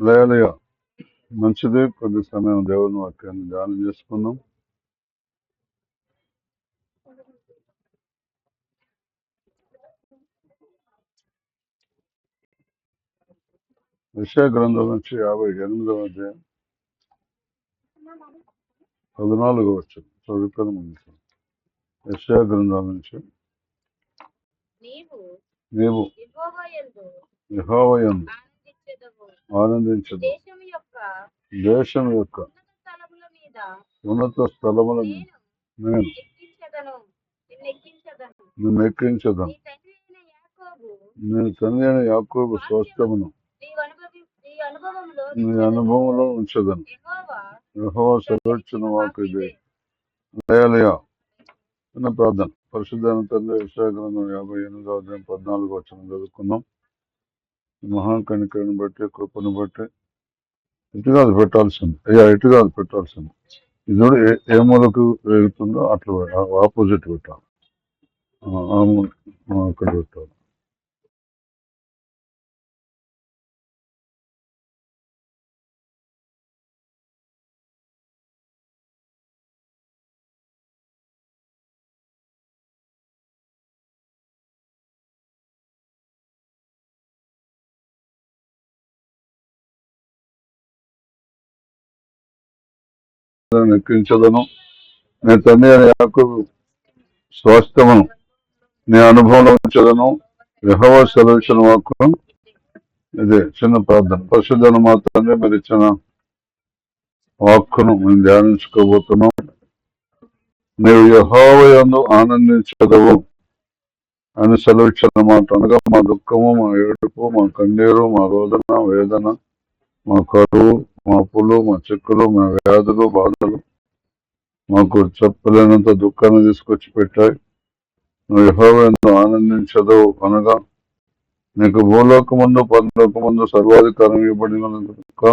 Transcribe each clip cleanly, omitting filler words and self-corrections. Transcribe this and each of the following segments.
లేలయ మంచిది. కొద్ది సమయం దేవుని వాక్యాన్ని ధ్యానం చేసుకుందాం. యెషయా గ్రంథం నుంచి 58వ అధ్యాయం 14వ వచనం చదువుకొని ముందుకు. యెషయా గ్రంథం నుంచి నీవు యెహోవా యందు ఆనందించదు, దేశం యొక్క ఉన్నత స్థలముల మీద నేను నిన్ను ఎక్కించదను, నేను తండ్రి అయిన యాకోబు స్వాస్థ్యమును నీ అనుభవంలో ఉంచదను. యెహోవా సెలవిచ్చిన వాక్కు ఇదే. హల్లెలూయా. చిన్న ప్రార్థన. పరిశుద్ధమైన తండ్రి, యెషయా గ్రంథం 58వ అధ్యాయం 14వ వచనం చదువుకున్నాం. మహాకనికరను బట్టి, కృపను బట్టి ఇటు కాదు పెట్టాల్సింది, ఇటు కాదు పెట్టాల్సింది. ఇది ఏ మూలకు వెళ్తుందో అట్లా ఆపోజిట్ పెట్టాలి, అక్కడ పెట్టాలి. ఎక్కించదను, నీ తండ్రి అయిన యాకోబు స్వాస్థ్యమును నీ అనుభవంలో ఉంచదను. యెహోవా సెలవిచ్చిన వాక్కు ఇదే. చిన్న ప్రార్థన. పరిశుద్ధన మా తండ్రి, మీరు ఇచ్చిన వాక్కును మేము ధ్యానించుకోబోతున్నాం. నీవు యెహోవా యందు ఆనందించదవు అని సెలవిచ్చిన మాట అనగా మా దుఃఖము, మా ఏడుపు, మా కన్నీరు, మా రోదన, వేదన, మా కరువు, మా అప్పులు, మా చిక్కులు, మా వ్యాధులు, బాధలు మాకు చెప్పలేనంత దుఃఖాన్ని తీసుకొచ్చి పెట్టాయి. నువ్వు యెహోవా యందు ఆనందించదవు అనగా నీకు భూలోకమందు పరలోకమందు సర్వాధికారం ఇవ్వబడిన కనుక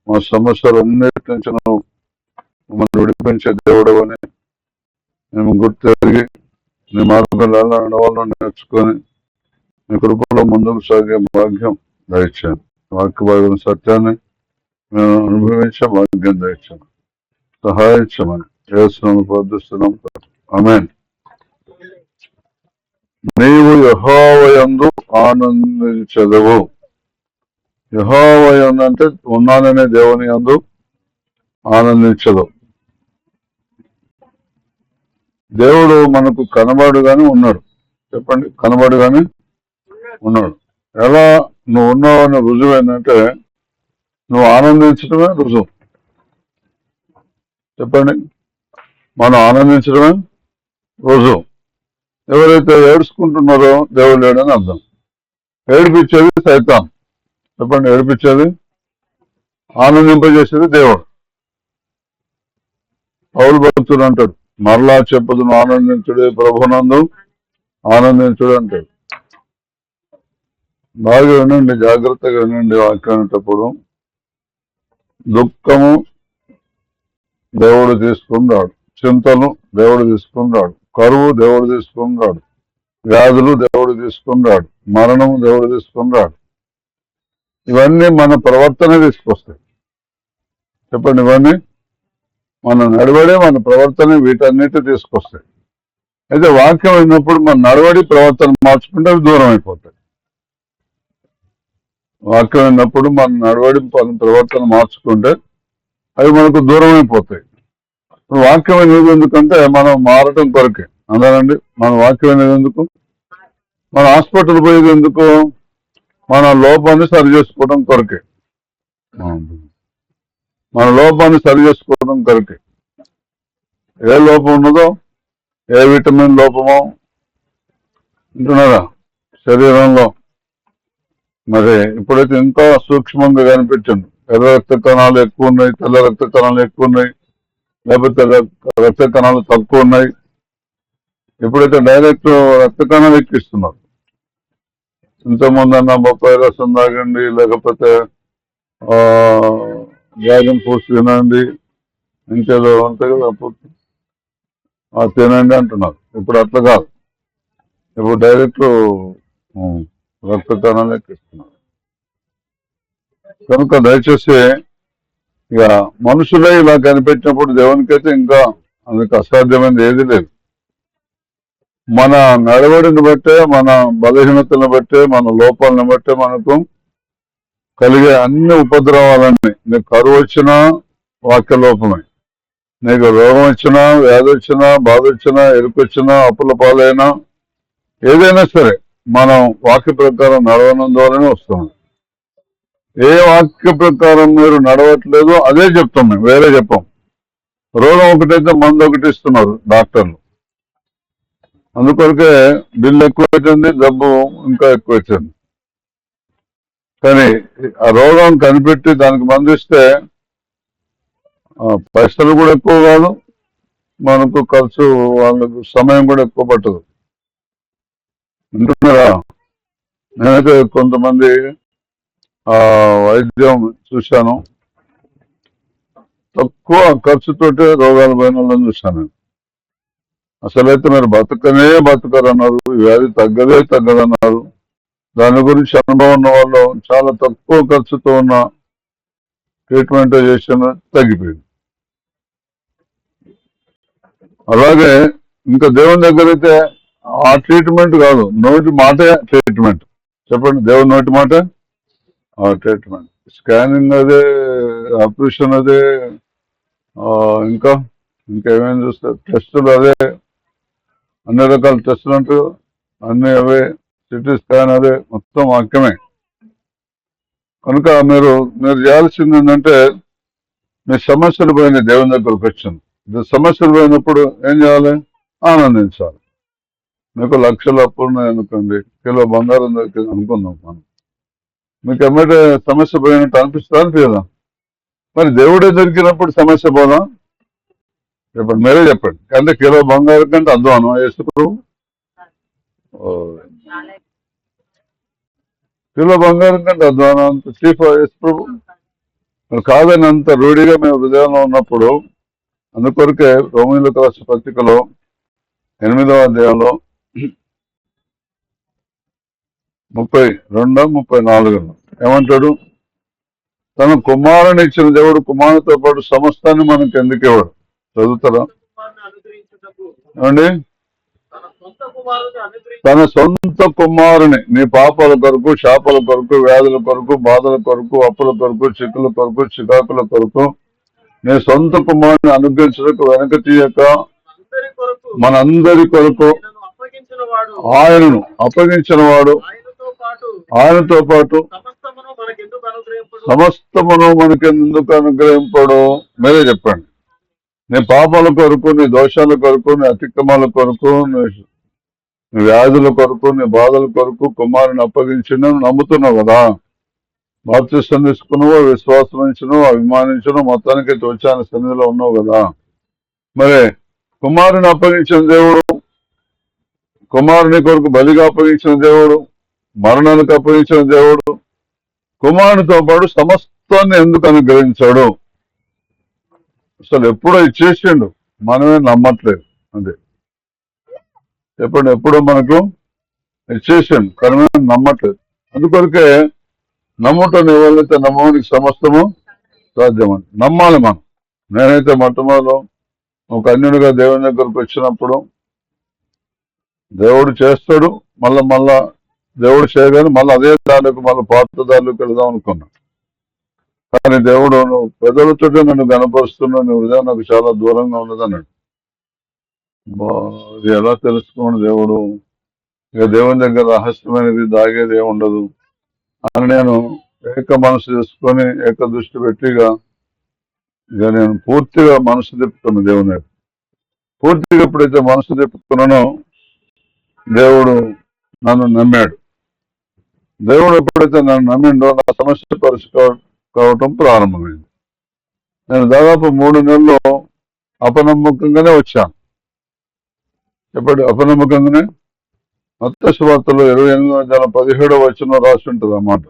మా సమస్యలన్నిటి నుంచి నువ్వు మమ్మల్ని విడిపించే దేవుడు అని మేము గుర్తెరిగి నీ మార్గాలు నడవాలని నేర్చుకొని నీ కృపలో ముందుకు సాగే భాగ్యం దయచాను. వాక్య భాగం సత్యాన్ని మేము అనుభవించే భాగ్యం దయచాను. సహాయించమని యేసునామమున ప్రార్థిస్తున్నాం. ఆమేన్. నీవు యెహోవా యందు ఆనందించదవు. యెహోవా యందు అంటే ఉన్నాననే దేవుని యందు ఆనందించదు. దేవుడు మనకు కనబడుగానే ఉన్నాడు. చెప్పండి, కనబడుగానే ఉన్నాడు. ఎలా నువ్వు ఉన్నావు అనే రుజువు ఏంటంటే నువ్వు ఆనందించడమే రుజువు. చెప్పండి, మనం ఆనందించడమే రుజువు. ఎవరైతే ఏడ్చుకుంటున్నారో దేవుడు లేడని అర్థం. ఏడిపించేది సైతాన్. చెప్పండి, ఏడిపించేది, ఆనందింపజేసేది దేవుడు. పౌలు భక్తుడు అంటాడు, మరలా చెప్పదును ఆనందించుడే ప్రభునందు ఆనందించుడు అంటాడు. బాగా వినండి, జాగ్రత్తగా వినండి వాక్యానేటప్పుడు. దుఃఖము దేవుడు తీసుకుని రాడు, చింతలు దేవుడు తీసుకుని రాడు, కరువు దేవుడు తీసుకుని రాడు, వ్యాధులు దేవుడు తీసుకుని రాడు, మరణము దేవుడు తీసుకుని రాడు. ఇవన్నీ మన ప్రవర్తన తీసుకొస్తాయి. చెప్పండి, ఇవన్నీ మన నడవడి, మన ప్రవర్తన, వీటన్నిటి తీసుకొస్తాయి. అయితే వాక్యం అయినప్పుడు మన నడవడి, ప్రవర్తన మార్చుకుంటే అవి దూరం అయిపోతాయి. వాక్యం అయినప్పుడు మన నడవడి, మన ప్రవర్తన మార్చుకుంటే అవి మనకు దూరం అయిపోతాయి. ఇప్పుడు వాక్యం అనేది ఎందుకంటే మనం మారటం కొరకే. అందానండి, మన వాక్యం అనేది ఎందుకు? మన హాస్పిటల్ పోయేది ఎందుకు? మన లోపాన్ని సరి చేసుకోవడం కొరకే. మన లోపాన్ని సరి చేసుకోవడం కొరకే. ఏ లోపం ఉన్నదో, ఏ విటమిన్ లోపమో ఉంటున్నారా శరీరంలో, మరి ఇప్పుడైతే ఇంకా సూక్ష్మంగా కనిపించండి. ఎర్ర రక్త కణాలు ఎక్కువ ఉన్నాయి, తెల్ల రక్త కణాలు ఎక్కువ ఉన్నాయి, లేకపోతే రక్త కణాలు తక్కువ ఉన్నాయి. ఇప్పుడైతే డైరెక్ట్ రక్త కణాలు ఎక్కిస్తున్నారు. ఇంతకుముందు అన్న బొప్పాయి రసం తాగండి, లేకపోతే డ్రాగన్ ఫ్రూట్స్ తినండి, ఇంకేదో అంతే కదా తినండి అంటున్నారు. ఇప్పుడు అట్లా కాదు, ఇప్పుడు డైరెక్ట్ రక్త కణాలు ఎక్కిస్తున్నారు. కనుక దయచేసి ఇక మనుషులే ఇలా కనిపెట్టినప్పుడు దేవునికైతే ఇంకా అందుకు అసాధ్యమైనది ఏది లేదు. మన నడవడిని బట్టే, మన బలహీనతలను బట్టే, మన లోపాలను బట్టే మనకు కలిగే అన్ని ఉపద్రవాలన్నీ, నీకు కరువు వచ్చినా వాక్య లోపమే, నీకు రోగం వచ్చినా, వ్యాధి వచ్చినా, బాధ వచ్చినా, ఎరుకొచ్చినా, అప్పుల పాలైనా, ఏదైనా సరే మనం వాక్య ప్రకారం నడవనందువల్లనే వస్తున్నాం. ఏ వాక్య ప్రకారం మీరు నడవట్లేదు అదే చెప్తాం, మేము వేరే చెప్పాం. రోగం ఒకటైతే మందు ఒకటి ఇస్తున్నారు డాక్టర్లు, అందుకొరకే బిల్లు ఎక్కువ అవుతుంది, జబ్బు ఇంకా ఎక్కువ అవుతుంది. కానీ ఆ రోగం కనిపెట్టి దానికి మందు ఇస్తే పైసలు కూడా ఎక్కువ కాదు, మనకు ఖర్చు, వాళ్ళకు సమయం కూడా ఎక్కువ పట్టదు. వింటున్నారా? నేనైతే కొంతమంది వైద్యం చూశాను, తక్కువ ఖర్చుతోటే రోగాలు పోయిన వాళ్ళని చూశాను. అసలైతే మీరు బతకరన్నారు, వ్యాధి తగ్గదన్నారు. దాని గురించి అనుభవం ఉన్న వాళ్ళు చాలా తక్కువ ఖర్చుతో ఉన్న ట్రీట్మెంట్ చేసిన తగ్గిపోయింది. అలాగే ఇంకా దేవుని దగ్గర అయితే ఆ ట్రీట్మెంట్ కాదు, నోటి మాటే ట్రీట్మెంట్. చెప్పండి, దేవుని నోటి మాట ఆ ట్రీట్మెంట్. స్కానింగ్ అదే, ఆపరేషన్ అదే, ఇంకేమైనా చూస్తే టెస్టులు అదే, అన్ని రకాల టెస్టులు అంటూ అన్ని అవే, సిటీ స్కాన్ అదే, మొత్తం వాక్యమే. కనుక మీరు చేయాల్సింది ఏంటంటే, మీ సమస్యలు పోయినాయి, దేవుని దగ్గరకు వచ్చింది. సమస్యలు పోయినప్పుడు ఏం చేయాలి? ఆనందించాలి. మీకు లక్షల అప్పులు ఉన్నాయి అనుకోండి, కిలో బంగారం దొరికింది అనుకుందాం మనం, మీకు ఎమ్మటే సమస్య పోయినట్టు అనిపిస్తుందా? మరి దేవుడే దొరికినప్పుడు సమస్య పోదా? చెప్పండి, మీరే చెప్పండి. అంటే కిలో బంగారం కంటే అధ్వానం యేసు ప్రభు, కిలో బంగారం కంటే అధ్వానం అంత చీఫ్ యేసు ప్రభు కాదని అంత రూఢిగా మేము హృదయంలో ఉన్నప్పుడు. అందుకొరకే రోమీయులకు రాసిన పత్రికలో 8వ అధ్యాయంలో 32, 34 ఏమంటాడు? తన కుమారుని ఇచ్చిన దేవుడు కుమారునితో పాటు సమస్తాన్ని మనకు ఎందుకు ఇవ్వడు? చదువుతారా? ఏమండి? తన సొంత కుమారుని నీ పాపాల కొరకు, శాపాల కొరకు, వ్యాధుల కొరకు, బాధల కొరకు, అప్పుల కొరకు, చిక్కుల కొరకు, చికాకుల కొరకు నీ సొంత కుమారుని అనుగ్రహించడానికి వెనక తీయక మనందరి కొరకు ఆయనను అప్పగించిన వాడు, ఆయనతో పాటు సమస్తమును మనకెందుకు అనుగ్రహింపడు? మీరే చెప్పండి. నీ పాపాల కొరకు, నీ దోషాల కొరకు, నీ అతిక్రమాల కొరకు, నీ వ్యాధుల కొరకు, నీ బాధల కొరకు కుమారుని అప్పగించిన నమ్ముతున్నావు కదా. బాప్తిస్తం తీసుకున్నావు, విశ్వాసం ఇచ్చినావు, అభిమానించను, మొత్తానికి వచ్చాన సన్నిధిలో ఉన్నావు కదా. మరి కుమారుని అప్పగించిన దేవుడు, కుమారుని కొరకు బలిగా అప్పగించిన దేవుడు, మరణానికి అప్పగించిన దేవుడు కుమారునితో పాటు సమస్తాన్ని ఎందుకు అనుగ్రహించాడు? అసలు ఎప్పుడో ఇచ్చేసిండు, మనమే నమ్మట్లేదు. అదే చెప్పండి, ఎప్పుడో మనకు ఇచ్చేసిండు కానీ మేము నమ్మట్లేదు. అందుకొరకే నమ్ముటం ఎవరైతే నమ్మడానికి సమస్తము సాధ్యమని నమ్మాలి మనం. నేనైతే మొట్టమొదలు ఒక అన్యుడిగా దేవుని దగ్గరకు వచ్చినప్పుడు దేవుడు చేస్తాడు, మళ్ళా దేవుడు చేయగానే మళ్ళీ అదే దానికి మళ్ళీ పాత దారిలోకి వెళదాం అనుకున్నా. కానీ దేవుడు నువ్వు పెదవులతో నన్ను కనపరుస్తున్నావు, నీ హృదయం నాకు చాలా దూరంగా ఉన్నది అన్నాడు. ఇది ఎలా తెలుసుకున్నాడు దేవుడు? ఇక దేవుని దగ్గర రహస్యమైనది దాగేది ఏమి ఉండదు అని నేను ఏక మనసు చేసుకొని ఏక దృష్టి పెట్టిగా ఇక నేను పూర్తిగా మనసు తిప్పుతున్నా దేవుని. పూర్తిగా ఎప్పుడైతే మనసు తిప్పుకున్నానో దేవుడు నన్ను నమ్మాడు. దేవుడు ఎప్పుడైతే నన్ను నమ్మిండో నా సమస్య పరిష్కారం కావటం ప్రారంభమైంది. నేను దాదాపు 3 నెలలు అపనమ్మకంగానే వచ్చాను. చెప్పండి, అపనమ్మకంగానే. మత్తయి సువార్తలో 28:17 రాసి ఉంటుంది అన్నమాట.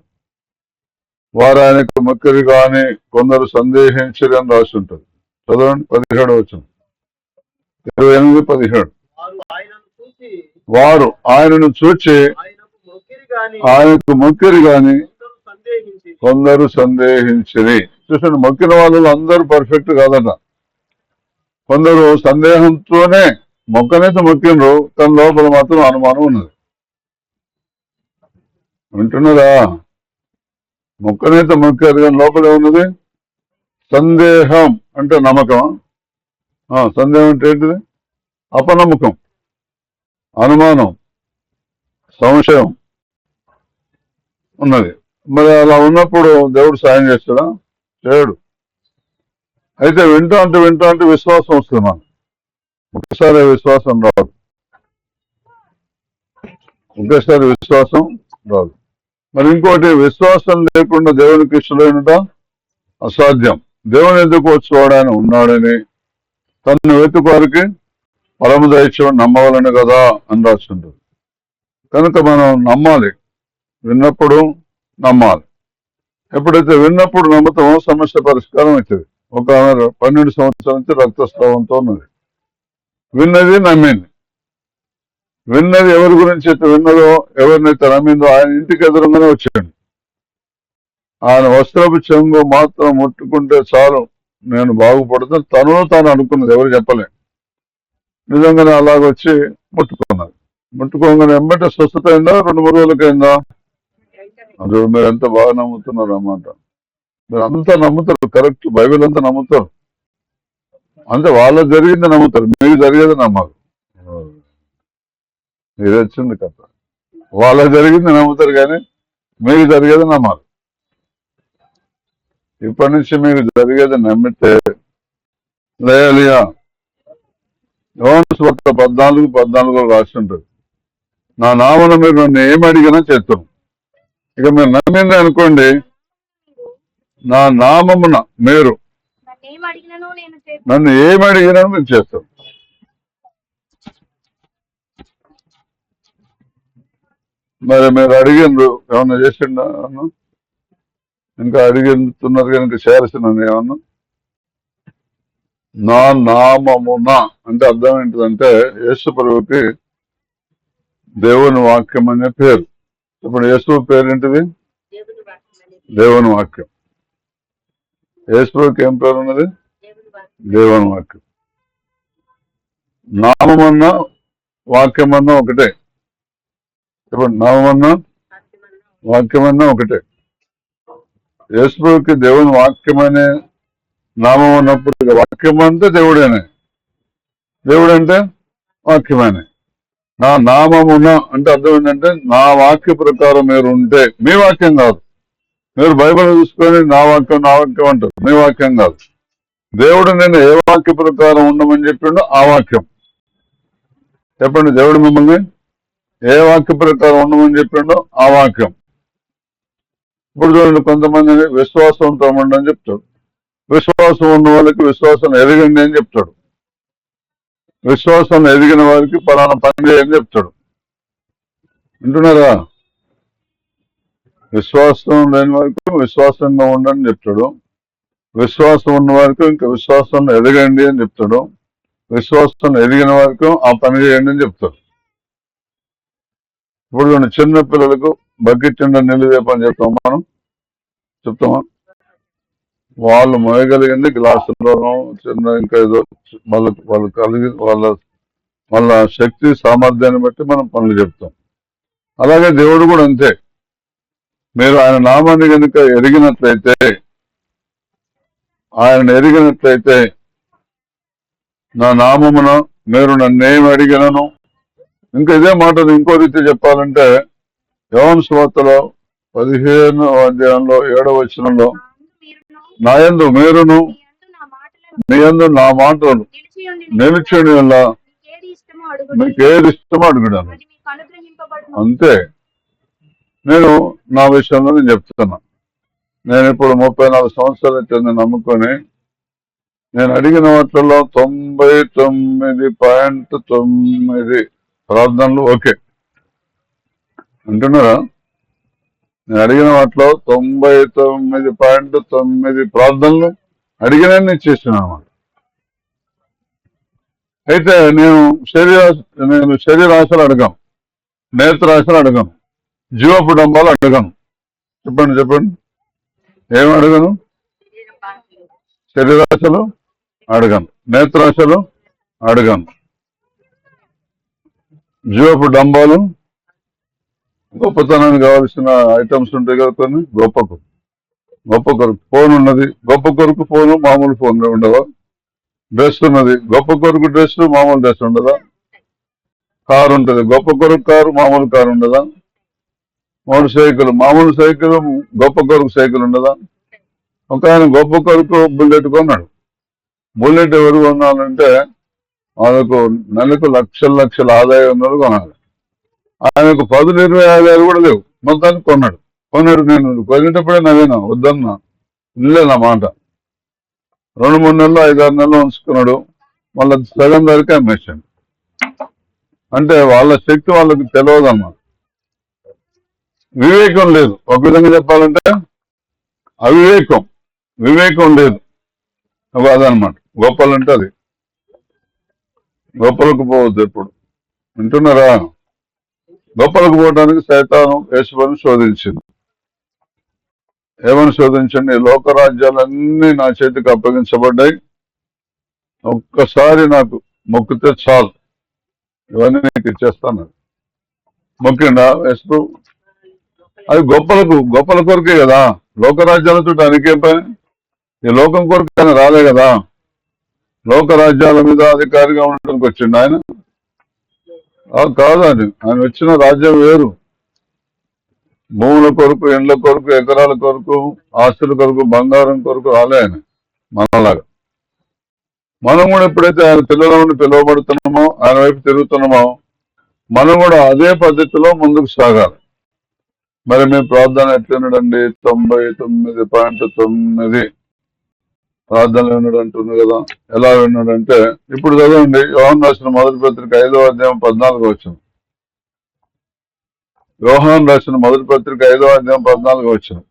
వారు ఆయనకు మొక్కిరి కానీ కొందరు సందేహించరు అని రాసి ఉంటుంది. చదవండి 17 28:17. వారు ఆయనను చూచి ఆయనకు మొక్కిరి గాని కొందరు సందేహించిరి. చూసండి, మొక్కిన వాళ్ళు అందరూ పర్ఫెక్ట్ కాదట. కొందరు సందేహంతోనే మొక్కనైతే మొక్కినరు, కానీ లోపల మాత్రం అనుమానం ఉన్నది. వింటున్నారా? మొక్కనైతే మొక్కారు కానీ లోపల ఉన్నది సందేహం. అంటే నమ్మకం. సందేహం అంటే ఏంటిది? అపనమ్మకం, అనుమానం, సంశయం ఉన్నది. మరి అలా ఉన్నప్పుడు దేవుడు సాయం చేస్తాడా? చేయడు. అయితే వింటూ అంటే విశ్వాసం వస్తుంది. మనం ఒకసారి విశ్వాసం రాదు, ఒకేసారి విశ్వాసం రాదు. మరి ఇంకోటి, విశ్వాసం లేకుండా దేవునికి ఇష్టమైనట అసాధ్యం. దేవుని ఎందుకు వచ్చేవాడని ఉన్నాడని తను వెతుకువారికి పరమ దైత్యం నమ్మవాలని కదా అని రాస్తుంటారు. కనుక మనం నమ్మాలి, విన్నప్పుడు నమ్మాలి. ఎప్పుడైతే విన్నప్పుడు నమ్ముతామో సమస్య పరిష్కారం అవుతుంది. ఒక 12 సంవత్సరాల నుంచి రక్తస్రావంతో ఉన్నది. విన్నది, నమ్మింది. విన్నది ఎవరి గురించి అయితే విన్నదో, ఎవరినైతే నమ్మిందో ఆయన ఇంటికి ఎదురుగానే వచ్చాడు. ఆయన వస్త్రపు చెంగు మాత్రం ముట్టుకుంటే చాలు నేను బాగుపడుతుంది తాను అనుకున్నది, ఎవరు చెప్పలే. నిజంగానే అలాగొచ్చి ముట్టుకున్నది. ముట్టుకోగానే వెంబట స్వస్థత అయిందా? 2-3 రోజులకైందా? అది మీరు ఎంత బాగా నమ్ముతున్నారు అన్నమాట. మీరు అంతా నమ్ముతారు, కరెక్ట్. బైబిల్ అంతా నమ్ముతారు. అంటే వాళ్ళకి జరిగింది నమ్ముతారు, మీకు జరిగేది నమ్మరు. ఇది వచ్చింది కథ. వాళ్ళకి జరిగింది నమ్ముతారు కానీ మీకు జరిగేది నమ్మరు. ఇప్పటి నుంచి మీకు జరిగేది నమ్మితే లేయలియా. యోహాను సువార్త 14:14 రాసి ఉంటుంది, నా నామన మీరు నన్ను ఏమి అడిగినా చేస్తాను. ఇక మీరు నమ్మింది అనుకోండి, నా నామమున మీరు నన్ను ఏమి అడిగినా మీరు చేస్తాం. మరి మీరు అడిగిండ్రు, ఏమన్నా చేసిండా? ఇంకా అడిగిస్తున్నారు కనుక చేయాల్సిన ఏమన్నా? నా నామమున అంటే అర్థం ఏంటిదంటే, యేసు ప్రభువుకి దేవుని వాక్యం అనే పేరు. ఇప్పుడు యేసు పేరేంటిది? దేవుని వాక్యం. యేసు ప్రభువుకి ఏం పేరు ఉన్నది? దేవుని వాక్యం. నామమన్నా వాక్యమన్నా ఒకటే. ఇప్పుడు నామమన్నా వాక్యమన్నా ఒకటే. యేసు ప్రభువుకి దేవుని వాక్యమనే నామం ఉన్నప్పుడు వాక్యం అంటే దేవుడేనే. దేవుడు అంటే వాక్యమేనే. నా నామమున అంటే అర్థం ఏంటంటే, నా వాక్య ప్రకారం మీరు ఉంటే, మీ వాక్యం కాదు. మీరు బైబిల్ చూసుకొని నా వాక్యం అంటారు, మీ వాక్యం కాదు. దేవుడు నేను ఏ వాక్య ప్రకారం ఉండమని చెప్పిండో ఆ వాక్యం. చెప్పండి, దేవుడు మిమ్మల్ని ఏ వాక్య ప్రకారం ఉండమని చెప్పిండో ఆ వాక్యం. ఇప్పుడు చూడండి, కొంతమంది విశ్వాసంతో ఉండని చెప్తాడు. విశ్వాసం ఉన్న వాళ్ళకి విశ్వాసం ఎదగండి అని చెప్తాడు. విశ్వాసం ఎదిగిన వారికి పలానా పని చేయని చెప్తాడు. వింటున్నారా? విశ్వాసం లేని వారికి విశ్వాసంగా ఉండని చెప్తాడు. విశ్వాసం ఉన్న వారికి ఇంకా విశ్వాసం ఎదగండి అని చెప్తాడు. విశ్వాసం ఎదిగిన వారికి ఆ పని చేయండి అని చెప్తాడు. ఇప్పుడు చిన్న పిల్లలకు బకెట్ నిండా నీళ్ళు తెప్పని చెప్తాం మనం, చెప్తామా? వాళ్ళు మోయగలిగింది గ్లాసులోనూ చిన్న ఇంకా ఏదో వాళ్ళు కలిగి వాళ్ళ శక్తి సామర్థ్యాన్ని బట్టి మనం పనులు చెప్తాం. అలాగే దేవుడు కూడా అంతే. మీరు ఆయన నామాన్ని కనుక ఎరిగినట్లయితే, ఆయన ఎరిగినట్లయితే, నా నామమున మీరు నన్నేమి అడిగినను. ఇంకా ఇదే మాటలు ఇంకో రీతి చెప్పాలంటే, యోహాను సువార్తలో 15వ అధ్యాయంలో 7వ వచనంలో, నా యందు మీరును మీ యందు నా మాటలు నిలిచి వల్ల మీకు ఏది ఇష్టమో అడుగుడాను. అంతే. నేను నా విషయంలో నేను చెప్తున్నా, నేను ఇప్పుడు 34 సంవత్సరాల కింద నమ్ముకొని నేను అడిగిన వాటిల్లో 99.9 ప్రార్థనలు ఓకే. అంటున్నారా? నేను అడిగిన వాటిలో 99.9 ప్రార్థనలు అడిగిన నేను చేస్తున్నాను. అయితే నేను శరీరాశలు అడగాను, నేత్రాశలు అడగాను, జీవపుడంబాలు అడగాను. చెప్పండి. ఏం అడగను? శరీరాశలు అడగను, నేత్రాశలు అడగను, జీవపు డంబాలు, గొప్పతనానికి కావాల్సిన ఐటమ్స్ ఉంటాయి కదా కొన్ని, గొప్ప కొరకు ఫోన్ ఉన్నది, గొప్ప కొరకు ఫోను మామూలు ఫోన్ ఉండవా? డ్రెస్ ఉన్నది, గొప్ప కొరకు డ్రెస్ మామూలు డ్రెస్ ఉండదా? కారు ఉంటుంది, గొప్ప కొరకు కారు మామూలు కారు ఉండదా? మోటార్ సైకిల్, మామూలు సైకిల్ గొప్ప కొరకు సైకిల్ ఉండదా? ఒక ఆయన గొప్ప కొరకు బుల్లెట్ కొన్నాడు. బుల్లెట్ ఎవరు కొనాలంటే వాళ్ళకు నెలకు లక్షల ఆదాయం ఉన్నది కొనాలి. ఆయనకు 10-20 కూడా లేవు, మొత్తానికి కొన్నాడు. నేను కొనేటప్పుడే నవ్వేనా, వద్దన్నా, ఇల్లే నా మాట. 2-3 నెలలు 5-6 నెలలు ఉంచుకున్నాడు, మళ్ళీ సగం ధరకే అమ్మేశాడు. అంటే వాళ్ళ శక్తి వాళ్ళకి తెలియదన్నమాట. వివేకం లేదు, ఒక విధంగా చెప్పాలంటే అవివేకం, వివేకం లేదు. అదనమాట గొప్పలంటే అది. గొప్పలకు పోవద్దు ఎప్పుడు, వింటున్నారా? గొప్పలకు పోవడానికి సైతాను యేసుని శోధించింది. ఏమని శోధించండి? లోకరాజ్యాలన్నీ నా చేతికి అప్పగించబడ్డాయి, ఒక్కసారి నాకు మొక్కితే చాలు, ఇవన్నీ నీకు ఇచ్చేస్తాను. మొక్కిండా యేసు? అది గొప్పల కొరకే కదా. లోకరాజ్యాలతో ఆయనకేం పని? ఈ లోకం కొరకు ఆయన రాలే కదా. లోకరాజ్యాల మీద అధికారిగా ఉండడానికి వచ్చిండు ఆయన కాదు. ఆయన వచ్చిన రాజ్యం వేరు. భూముల కొరకు, ఇండ్ల కొరకు, ఎకరాల కొరకు, ఆస్తుల కొరకు, బంగారం కొరకు రాలే ఆయన మనలాగా. మనం కూడా ఎప్పుడైతే ఆయన పిల్లలను పిలువబడుతున్నామో, ఆయన వైపు తిరుగుతున్నామో, మనం కూడా అదే పద్ధతిలో ముందుకు సాగాలి. మరి మీ ప్రార్థన ఎట్లున్నాడండి? 99.9 ప్రార్థనలు విన్నాడు అంటుంది కదా. ఎలా విన్నాడంటే, ఇప్పుడు చదవండి, యోహాను రాసిన మొదటి పత్రిక 5వ అధ్యాయం 14 వచనం. యోహాను రాసిన మొదటి పత్రిక 5వ అధ్యాయం 14 వచనం.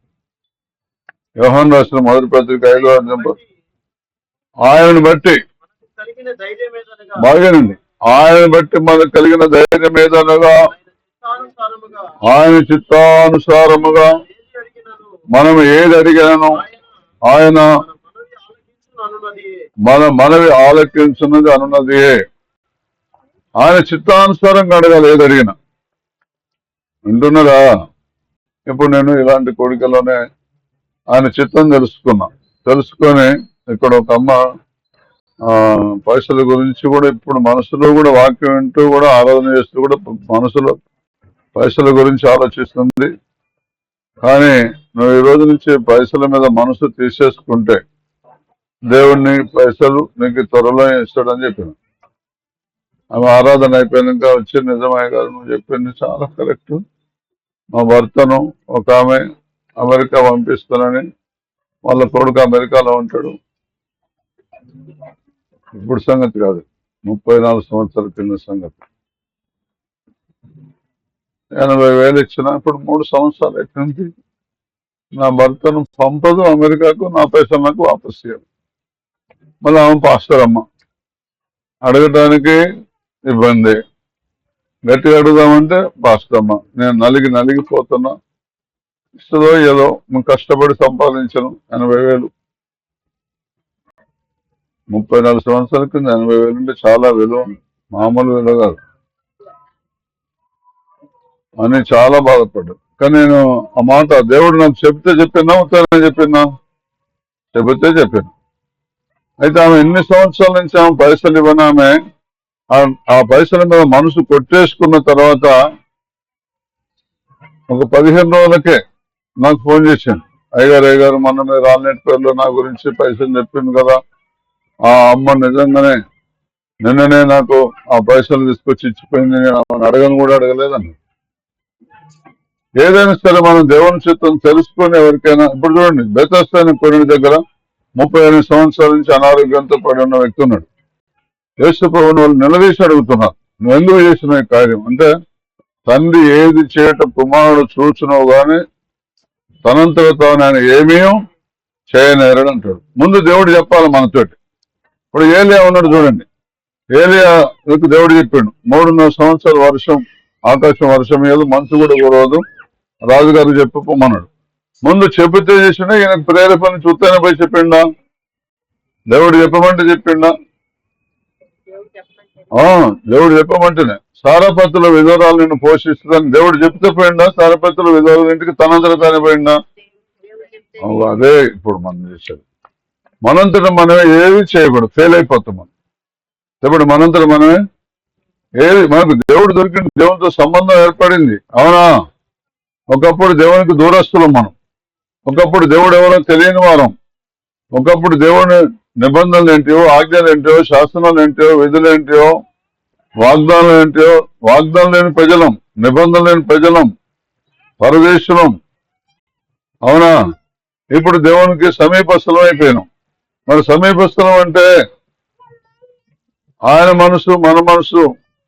యోహాను రాసిన మొదటి పత్రిక 5వ అధ్యాయం. ఆయనను బట్టి, బాగానండి, ఆయన బట్టి మనకు కలిగిన ధైర్యం ఏదనగా, ఆయన చిత్తానుసారముగా మనం ఏది అడిగాను ఆయన మన మనవి ఆలకించున్నది అనున్నది. ఆయన చిత్తానుసారంగా అడగాలి ఏది అడిగినా. వింటున్నారా? ఇప్పుడు నేను ఇలాంటి కోరికలోనే ఆయన చిత్తం తెలుసుకొని ఇక్కడ ఒక అమ్మ పైసల గురించి కూడా ఇప్పుడు మనసులో కూడా వాక్యం వింటూ కూడా ఆరాధన చేస్తూ కూడా మనసులో పైసల గురించి ఆలోచిస్తుంది. కానీ నువ్వు ఈ రోజు నుంచి పైసల మీద మనసు తీసేసుకుంటే దేవుణ్ణి పైసలు నీకు త్వరలో ఇస్తాడని చెప్పిన. ఆమె ఆరాధన అయిపోయాక వచ్చి, నిజమయ్య గారు నువ్వు చెప్పింది చాలా కరెక్ట్, మా భర్తను ఒక ఆమె అమెరికా పంపిస్తానని, వాళ్ళ కొడుకు అమెరికాలో ఉంటాడు. ఇప్పుడు సంగతి కాదు, 34 సంవత్సరాల కింద సంగతి. 80,000 ఇచ్చిన, ఇప్పుడు 3 సంవత్సరాలు ఎక్కడి నా భర్తను పంపదు అమెరికాకు, నా పైసలు నాకు వాపస్ చేయాలి. మళ్ళీ ఆమె పాస్టర్ అమ్మ, అడగటానికి ఇబ్బంది. గట్టిగా అడుగుదామంటే పాస్టర్ అమ్మ, నేను నలిగిపోతున్నా, ఇస్తుందో ఏదో కష్టపడి సంపాదించను 80,000. 34 సంవత్సరాల కింద 80,000 అంటే చాలా విలువ, మామూలు విలువ కాదు అని చాలా బాధపడ్డాడు. కానీ నేను ఆ మాట దేవుడు నాకు చెప్పినా ఉత్తరం చెప్పినా చెప్పాను. అయితే ఆమె ఎన్ని సంవత్సరాల నుంచి ఆమె పైసలు ఇవ్వని ఆమె ఆ పైసల మీద మనసు కొట్టేసుకున్న తర్వాత ఒక 15 రోజులకే నాకు ఫోన్ చేశాను. అయ్యగారు మొన్న మీరు ఆల్నెట్ పేర్లో నా గురించి పైసలు చెప్పింది కదా, ఆ అమ్మ నిజంగానే నిన్ననే నాకు ఆ పైసలు తీసుకొచ్చి ఇచ్చిపోయింది, నేను అడగను కూడా అడగలేదని. ఏదైనా సరే మనం దేవుని చిత్తం తెలుసుకొని ఎవరికైనా, ఇప్పుడు చూడండి బెతస్తా కొన్ని దగ్గర 38 సంవత్సరాల నుంచి అనారోగ్యంతో పడి ఉన్న వ్యక్తి ఉన్నాడు. యేసు ప్రభువుని వాళ్ళు నిలదీసి అడుగుతున్నారు, నువ్వు ఎందుకు చేసిన ఈ కార్యం అంటే, తండ్రి ఏది చేయటం కుమారుడు చూచున్నావు కానీ తనంతలో తాను ఆయన ఏమీ చేయనేరడు అంటాడు. ముందు దేవుడు చెప్పాలి మనతోటి. ఇప్పుడు ఏలియా ఉన్నాడు చూడండి, ఏలియాకు దేవుడు చెప్పిండు 3.5 సంవత్సరాల ఆకాశం వర్షం ఏదో, మంచు కూడా కురవదు, రాజుగారు చెప్పమన్నాడు. ముందు చెబితే చేసిండా, ఈయనకు ప్రేరేపణ చూస్తేనే పోయి చెప్పిండా? దేవుడు చెప్పమంటే చెప్పిండా? దేవుడు చెప్పమంటేనే. సారపత్తుల విధవరాలు నిన్ను పోషిస్తుందని దేవుడు చెప్తే పోయిండా? సారపత్తుల విధవరాలు ఇంటికి తనంతట తానే పోయిండా? అదే ఇప్పుడు మనం చేసేది. మనంతట మనమే ఏది చేయకూడదు, ఫెయిల్ అయిపోతాం మనం. ఇప్పుడు మనంతట మనమే ఏది, మనకు దేవుడు దొరికింది, దేవునితో సంబంధం ఏర్పడింది, అవునా? ఒకప్పుడు దేవునికి దూరస్తులం మనం, ఒకప్పుడు దేవుడు ఎవరో తెలియని వారం, ఒకప్పుడు దేవుని నిబంధనలు ఏంటివో, ఆజ్ఞలు ఏంటో, శాసనాలు ఏంటో, విధులు ఏంటో, వాగ్దానాలు ఏంటో, వాగ్దానం లేని ప్రజలం, నిబంధన లేని ప్రజలం, పరదేశులం, అవునా? ఇప్పుడు దేవునికి సమీపస్థలం అయిపోయినాం. మరి సమీపస్థలం అంటే ఆయన మనసు మన మనసు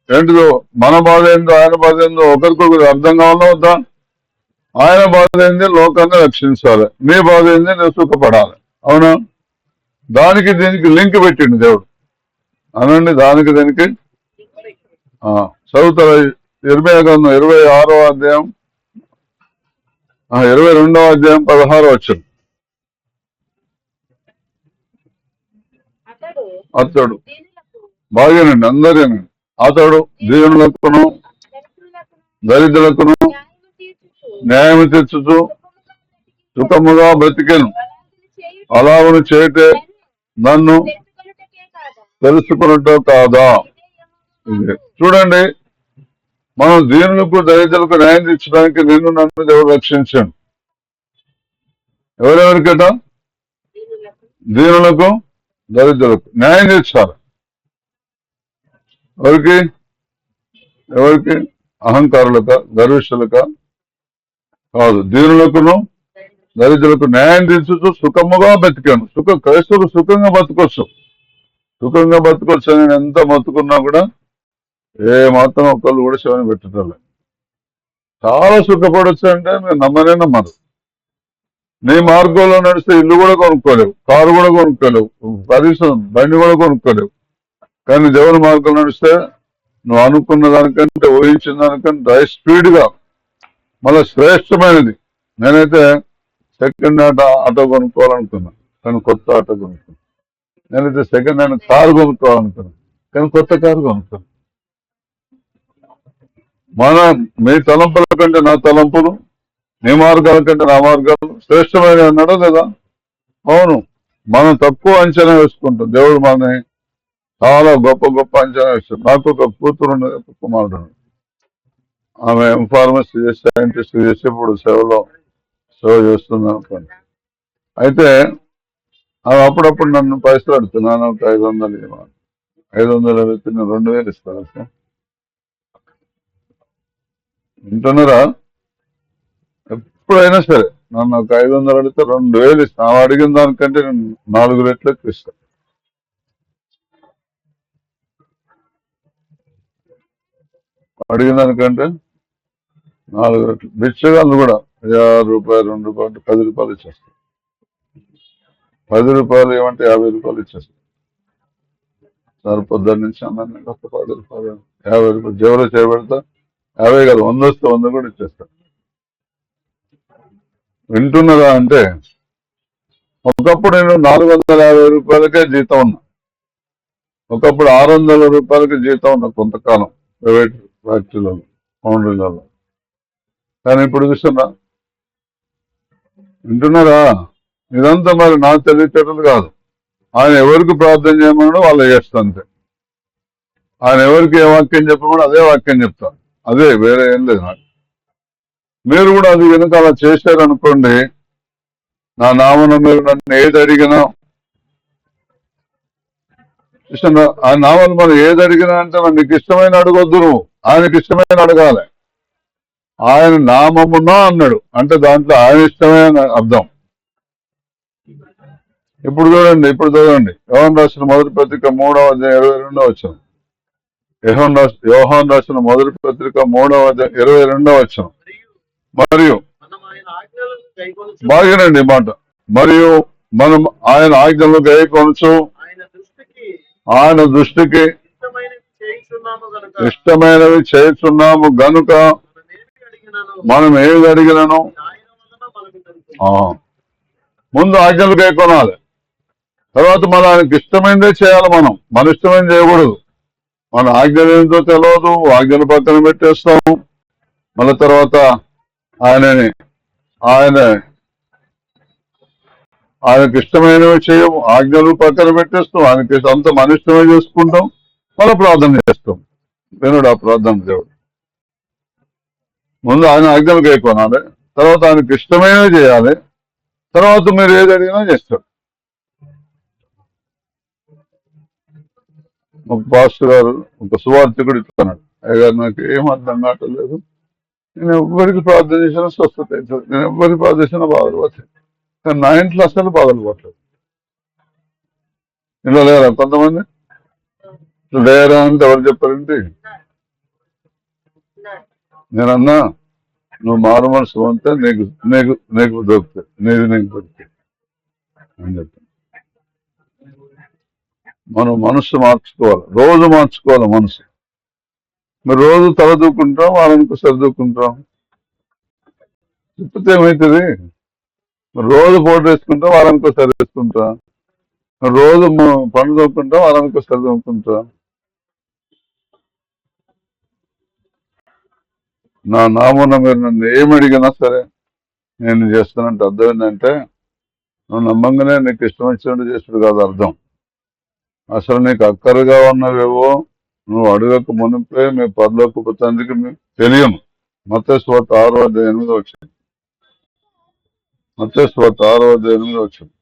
ఏంటిదో, మన బాధ ఏందో ఆయన బాధ ఏందో ఒకరికొకరు అర్థం కావాలా వద్దా? ఆయన బాధ ఏంది, లోకాన్ని రక్షించాలి, నీ బాధ ఏంది, నువ్వు సుఖపడాలి, అవునా? దానికి దీనికి లింక్ పెట్టిండు దేవుడు, అనండి. దానికి దీనికి చదువుతారా? ఇర్మియా గ్రంథం 26వ అధ్యాయం 22వ అధ్యాయం 16వ వచనం. అతడు బాగానండి, అందరేనండి. అతడు దీనులకును దరిద్రులకును న్యాయం తీర్చుచు సుఖముగా బ్రతికెను. అలాగను చేయటే నన్ను తెలుసుకున్నట్టు కాదా? చూడండి, మనం దీనులకు దరిద్రులకు న్యాయం తీర్చడానికి నిన్ను నన్ను దేవుడు రక్షించాడు. ఎవరెవరికట? దీనులకు దరిద్రులకు న్యాయం తీర్చాలి. ఎవరికి? ఎవరికి? అహంకారులక, గర్విష్ఠులక కాదు, దీనులకును దరిద్రులకు న్యాయం తీర్చుతూ సుఖముగా బతికాను. క్రైస్తవులు సుఖంగా బతకొచ్చు, సుఖంగా బతకొచ్చు. నేను ఎంత బతుకున్నా కూడా ఏ మాత్రం ఒకళ్ళు కూడా శివని పెట్టడం. చాలా సుఖపడొచ్చు అంటే మీరు నమ్మనే నమ్మరు. నీ మార్గంలో నడిస్తే ఇల్లు కూడా కొనుక్కోలేవు, కారు కూడా కొనుక్కోలేవు, కనీసం బండి కూడా కొనుక్కోలేవు. కానీ దేవుని మార్గంలో నడిస్తే నువ్వు అనుకున్న దానికంటే, ఊహించిన దానికంటే స్పీడ్గా, మళ్ళీ శ్రేష్టమైనది. నేనైతే సెకండ్ హ్యాండ్ ఆటో కొనుక్కోవాలనుకున్నాను, కానీ కొత్త ఆటో కొనుక్కున్నాను. నేనైతే సెకండ్ హ్యాండ్ కారు కొనుక్కోవాలనుకున్నాను, కానీ కొత్త కారు కొనుక్కున్నాను. మీ తలంపుల కంటే నా తలంపులు, నీ మార్గాల కంటే నా మార్గాలు శ్రేష్టమైన అన్నాడు లేదా? అవును. మనం తక్కువ అంచనా వేసుకుంటాం, దేవుడు మనని చాలా గొప్ప గొప్ప అంచనా వేస్తాడు. నాకు ఒక కూతురు ఉండదు, ఒక కుమారుడు. ఆమె ఫార్మసీ చేసి, సైంటిస్ట్ చేసి ఇప్పుడు సేవ చేస్తుంది అనుకోండి. అయితే ఆమె అప్పుడప్పుడు నన్ను పైసలు అడుగుతున్నాను, ఒక 500 ఇవ్వాలి. 500 అడిగితే నేను 2000 ఇస్తాను సార్. వింటున్నారా? ఎప్పుడైనా సరే నన్ను ఒక 500 అడిగితే 2000 ఇస్తాను. ఆమె అడిగిన దానికంటే నేను 4 రెట్లు ఎక్కువ ఇస్తాను. అడిగిన దానికంటే 4 రెట్లు. బిచ్చగాళ్ళు కూడా ₹1, ₹2, ₹10 ఇచ్చేస్తాను. ₹10 ఏమంటే ₹50 ఇచ్చేస్తాను సార్. పొద్దున్న నుంచి అన్నాను, ఒక ₹10, ₹50 జేబులో చేయబెడతా. 50 కాదు, 100 వస్తే 100 కూడా ఇచ్చేస్తాను. వింటున్నదా? అంటే ఒకప్పుడు నేను ₹450 జీతం ఉన్నా, ఒకప్పుడు ₹600 జీతం ఉన్నా కొంతకాలం ప్రైవేట్ ఫ్యాక్టరీలో, ఫౌండరీలలో. కానీ ఇప్పుడు చూస్తున్నా. వింటున్నారా? ఇదంతా మరి నా తెలివితేటలు కాదు. ఆయన ఎవరికి ప్రార్థన చేయమన్నాడో వాళ్ళు చేస్తాను అంతే. ఆయన ఎవరికి ఏ వాక్యం చెప్పమన్నాడో అదే వాక్యం చెప్తాను, అదే, వేరే ఏం లేదు నాకు. మీరు కూడా అది కనుక అలా చేశారనుకోండి, నా నామను మీరు నన్ను ఏది అడిగినా, ఆ నామను మనం ఏది అడిగినా అంటే నీకు ఇష్టమైన అడగొద్దు, నువ్వు ఆయనకి ఇష్టమైన అడగాలి. ఆయన నామమున అన్నాడు అంటే దాంట్లో ఆయన ఇష్టమైన అర్థం. ఇప్పుడు చూడండి, యోహాను రాసిన మొదటి పత్రిక 3వ అధ్యాయం 22వ వచనం. యోహాను రాసిన మొదటి పత్రిక 3వ అధ్యాయం 22వ వచనం. మరియు బాగానండి మాట, మరియు మనం ఆయన ఆజ్ఞలు గైకొనచ్చు, ఆయన దృష్టికి ఇష్టమైనవి చేస్తున్నాము గనుక మనం ఏది అడిగినాను ముందు ఆజ్ఞలు కైకొనాలి, తర్వాత మన ఆయనకి ఇష్టమైనదే చేయాలి. మన ఇష్టమైన చేయకూడదు. మన ఆజ్ఞలు ఏంటో తెలియదు, ఆజ్ఞలు పక్కన పెట్టేస్తాము. మళ్ళీ తర్వాత ఆయనకి ఇష్టమైనవి చేయము, ఆజ్ఞలు పక్కన పెట్టేస్తాం. ఆయనకి అంత మన ఇష్టమే చేసుకుంటాం, మళ్ళీ ప్రార్థన చేస్తాం. వినుడు ఆ ప్రార్థన దేవుడు. ముందు ఆయన ఆజ్ఞలు కైకొనాలి, తర్వాత ఆయనకి ఇష్టమైనవి చేయాలి, తర్వాత మీరు ఏది అడిగినా చేస్తారు. ఒక పాస్టర్ గారు, ఒక సువార్థికుడు ఇస్తున్నాడు, అయ్యగారు నాకు ఏం అర్థం కావట్లేదు, నేను ఎవ్వరికి ప్రార్థన చేసినా స్వస్థత అవుతుంది, నేను ఎవ్వరికి ప్రార్థన చేసినా బాధలు పోతాయి, కానీ నా ఇంట్లో అసలు బాధలు పోవట్లేదు. ఇంట్లో లేరా కొంతమంది? లేరా అంటే ఎవరు చెప్పారంటే, నేనన్నా నువ్వు మారు మనసు అంతే నీకు నీకు నీకు దొరుకుతాయి, నీకు దొరుకుతాయి అని చెప్తాను. మనం మనసు మార్చుకోవాలి, రోజు మార్చుకోవాలి మనసు. మీరు రోజు తలదూకుంటాం, వాళ్ళనికి సరిదూకుంటాం, చెప్తే ఏమవుతుంది? రోజు ఫోటో వేసుకుంటాం, వారానికి సరి వేసుకుంటా, రోజు పండు దూకుంటాం, వారానికి సరి దూకుంటా. నా నామూన మీరు నన్ను ఏమడిగినా సరే నేను చేస్తానంటే అర్థం ఏంటంటే, నువ్వు నమ్మంగానే నీకు ఇష్టం వచ్చినట్టు చేసుడు కాదు అర్థం. అసలు నీకు అక్కరగా ఉన్నవేవో నువ్వు అడగక మునిపే మీ పరలోకపు తండ్రికి తెలియను. మత్తయి సువార్త 6:8 వచ్చింది. మత్తయి సువార్త 6:8 వచ్చింది.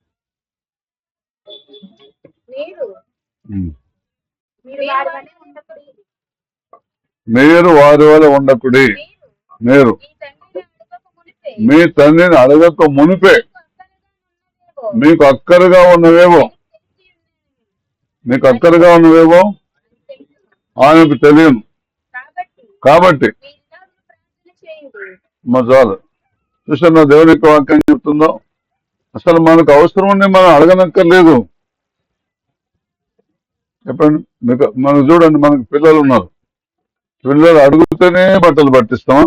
మీరు వారి వల్ల ఉండకుడి, మీరు మీ తండ్రిని అడగక మునిపే మీకు అక్కరగా ఉన్నవేవో ఆయనకు తెలియను. కాబట్టి చాలు చూసాను దేవుని యొక్క వాక్యం చెప్తుందో, అసలు మనకు అవసరం ఉండి మనం అడగనక్కర్లేదు. చెప్పండి, మనకు చూడండి, మనకు పిల్లలు ఉన్నారు, పిల్లలు అడుగుతూనే బట్టలు పట్టిస్తామా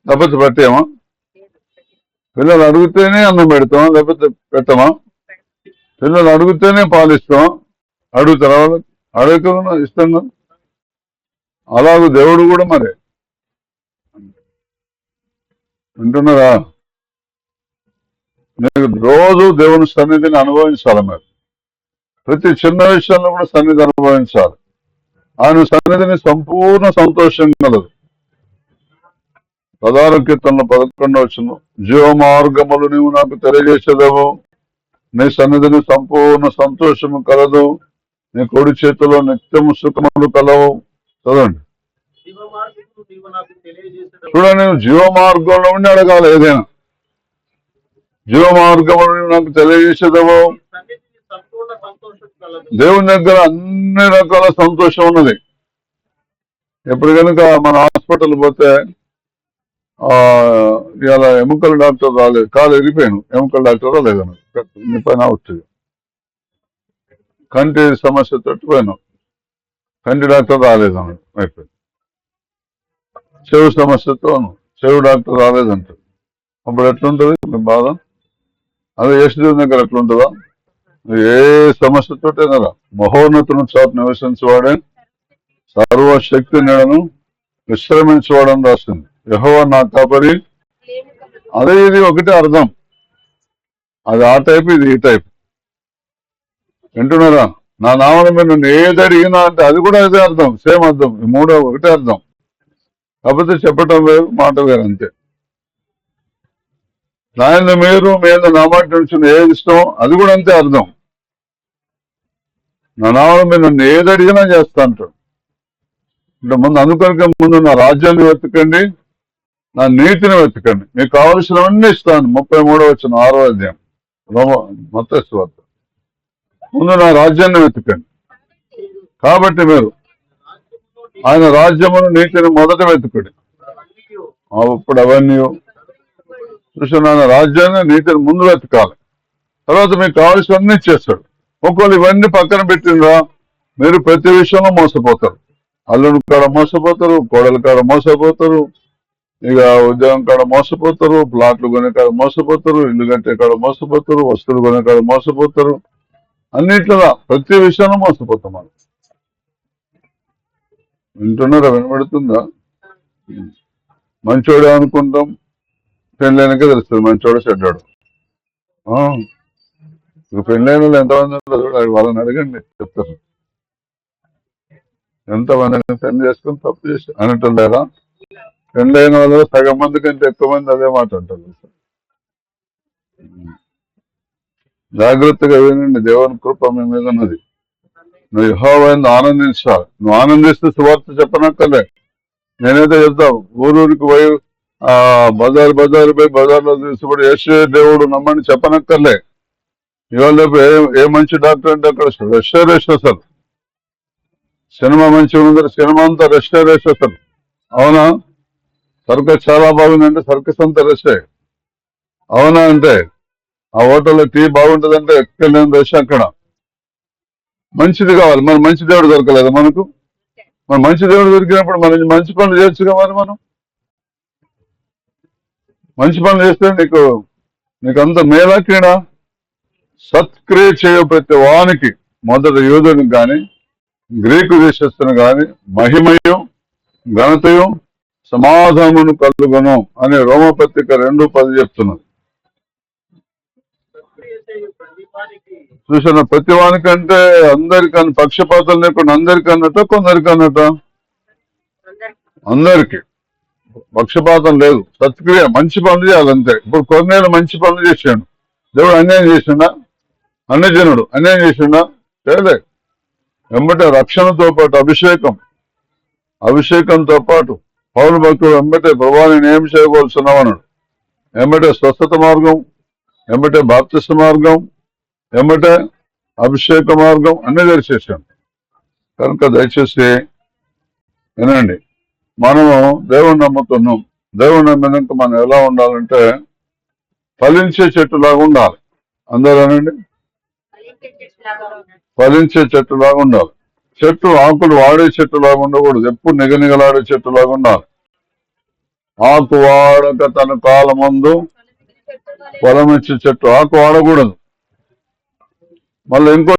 లేకపోతే పట్టేమా? పిల్లలు అడిగితేనే అన్నం పెడతామా లేకపోతే పెట్టమా? పిల్లలు అడిగితేనే పాలిస్తామా? అడుగుతారా? అడగకుండా ఇస్తాం. అలాగే దేవుడు కూడా మరి వింటున్నారా? మీరు రోజు దేవుని సన్నిధిని అనుభవించాలి. మీరు ప్రతి చిన్న విషయంలో కూడా సన్నిధి అనుభవించాలి. ఆయన సన్నిధిని సంపూర్ణ సంతోషం కలదు. 16 కీర్తనలో 11 వచనం, జీవ మార్గములు నీవు నాకు తెలియజేసేదవు, నీ సన్నిధిని సంపూర్ణ సంతోషము కలదు, నీ కొడి చేతిలో నిత్యము సుఖములు కలవు. చదవండి, చూడండి, జీవ మార్గంలో ఉండి అడగాలి. ఏదైనా జీవ మార్గములు నాకు తెలియజేసేదవు. దేవుని దగ్గర అన్ని రకాల సంతోషం ఉన్నది. ఎప్పుడు కనుక మన హాస్పిటల్ పోతే ఇలా ఎముకల డాక్టర్ రాలేదు, కాలు ఎరిగిపోయాను, ఎముకల డాక్టర్ రాలేదను పైన వచ్చింది. కంటి సమస్య తట్టుపోయాను, కంటి డాక్టర్ రాలేదను అయిపోయింది. చెవు సమస్యతో చెవు డాక్టర్ రాలేదంటారు. అప్పుడు ఎట్లుంటుంది మీ బాధ? అదే యేసుదేవుని దగ్గర ఎట్లుంటుందా? ఏ సమస్యతో కదా మహోన్నతుని చాటు నివసించేవాడే సర్వశక్తి నీడను విశ్రమించేవాడని రాసింది. యెహోవా నా కాపరి. అదే ఇది ఒకటే అర్థం. అది ఆ టైప్, ఇది ఈ టైప్. వింటున్నారా? నా నామం మీద నన్ను ఏది అడిగినా అంటే అది కూడా అదే అర్థం, సేమ్ అర్థం. ఈ మూడో ఒకటే అర్థం, కాకపోతే చెప్పటం వేరు, మాట వేరు, అంతే. ఆయన మీరు మీద నా మాట నుంచి ఏది ఇష్టం అది కూడా అంతే అర్థం. నా నామం మీద నన్ను ఏది అడిగినా చేస్తా అంటాడు. అంటే ముందు నా రాజ్యాన్ని వెతకండి, నా నీతిని వెతకండి, మీకు కావలసినవన్నీ ఇస్తాను. 33వ వచనం 6వ అధ్యాయం మత్తయి సువార్త. ముందు నా రాజ్యాన్ని వెతకండి. కాబట్టి మీరు ఆయన రాజ్యమును నీతిని మొదట వెతుకుడి, అప్పుడు అవన్నీ చూసిన ఆయన రాజ్యాన్ని నీతిని ముందు వెతకాలి. తర్వాత మీకు కావలసినవన్నీ చేస్తాడు. ఒకవేళ ఇవన్నీ పక్కన పెట్టిందా మీరు ప్రతి విషయంలో మోసపోతారు. అల్లుడి కాడ మోసపోతారు, కోడల కాడ మోసపోతారు, ఇక ఉద్యోగం కాడ మోసపోతారు, ప్లాట్లు కొనే కాడ మోసపోతారు, ఇల్లు కట్టే కాడ మోసపోతారు, వస్తువులు కొనే కాడ మోసపోతారు, అన్నిట్లో ప్రతి విషయంలో మోసపోతాం మనం. వింటున్నారా? వినబడుతుందా? మంచోడే అనుకుంటాం, పెళ్ళైనకే తెలుస్తుంది మంచోడు చెడ్డాడు. ఇక పెళ్ళైన వాళ్ళు ఎంతమంది ఉంటారు వాళ్ళని అడగండి, చెప్తారు. ఎంతమంది పెళ్లి చేసుకుని తప్పు చేసి అనటం పెళ్ళైన వాళ్ళు సగం మంది కంటే ఎక్కువ మంది అదే మాట అంటారు. జాగ్రత్తగా వినండి, దేవుని కృప మీ మీద ఉన్నది. నువ్వు యెహోవాను ఆనందించాలి. నువ్వు ఆనందిస్తే సువార్త చెప్పనక్కర్లే, నేనైతే చెప్తావు. ఊరూరికి పోయి బజారు పోయి బజార్లో తీసుకుపోయి యేసే దేవుడు నమ్మని చెప్పనక్కర్లే. ఇవాళ ఏ మంచి డాక్టర్ అంటే అక్కడ రెస్ట్ అసలు. సినిమా మంచిగా ఉంది, సినిమా అంతా రెస్ట్ అసలు. అవునా? సర్కస్ చాలా బాగుందంటే సర్కస్ అంతా రెస్టే. అవునా? అంటే ఆ హోటల్లో టీ బాగుంటుందంటే ఎక్కలేని రెస్ట్ అక్కడ. మంచిది కావాలి, మరి మంచి దేవుడు దొరకలేదు మనకు. మరి మంచి దేవుడు దొరికినప్పుడు మనం మంచి పనులు చేయొచ్చుగా. మరి మనం మంచి పనులు చేస్తే నీకు అంత మేలా కీడా? సత్క్రియ చేయ ప్రతి వానికి, మొదట యూదునికి గాని గ్రీకు దేశస్తుని గాని మహిమయు ఘనతయు సమాధానమును కలుగును అని రోమపత్రిక 2:10 చెప్తున్నది. చూసిన ప్రతి వానికంటే అందరికన్నా, పక్షపాతం లేకుండా అందరికన్నట కొందరికన్నట అందరికి పక్షపాతం లేదు. సత్క్రియ మంచి పనులు చేయాలంతే. ఇప్పుడు కొన్నేళ్ళు మంచి పనులు చేశాడు, దేవుడు అన్యాయం చేసిండా? అన్యజనుడు అన్యాయం చేసిండా? చేయలే. వెంబటే రక్షణతో పాటు అభిషేకంతో పాటు పౌలు భక్తుడు వెంబటే ప్రభావాన్ని ఏం చేయవలసినావు అన్నాడు. వెంబటే స్వస్థత మార్గం, వెంబటే బాప్తిస్మ మార్గం, వెంబటే అభిషేక మార్గం అన్ని తెరిచేసాం. కనుక దయచేసి వినండి, మనము దేవుని నమ్ముతున్నాం. దేవుని నమ్మినాక మనం ఎలా ఉండాలంటే ఫలించే చెట్టులాగా ఉండాలి. అందరూ అనండి, ఫలించే చెట్టులాగా ఉండాలి. చెట్టు ఆకులు వాడే చెట్టులాగా ఉండకూడదు, ఎప్పుడు నిగనిగలాడే చెట్టులాగా ఉండాలి. ఆకు వాడక తన కాలమందు ఫలమిచ్చే చెట్టు. ఆకు వాడకూడదు. మళ్ళీ ఇంకో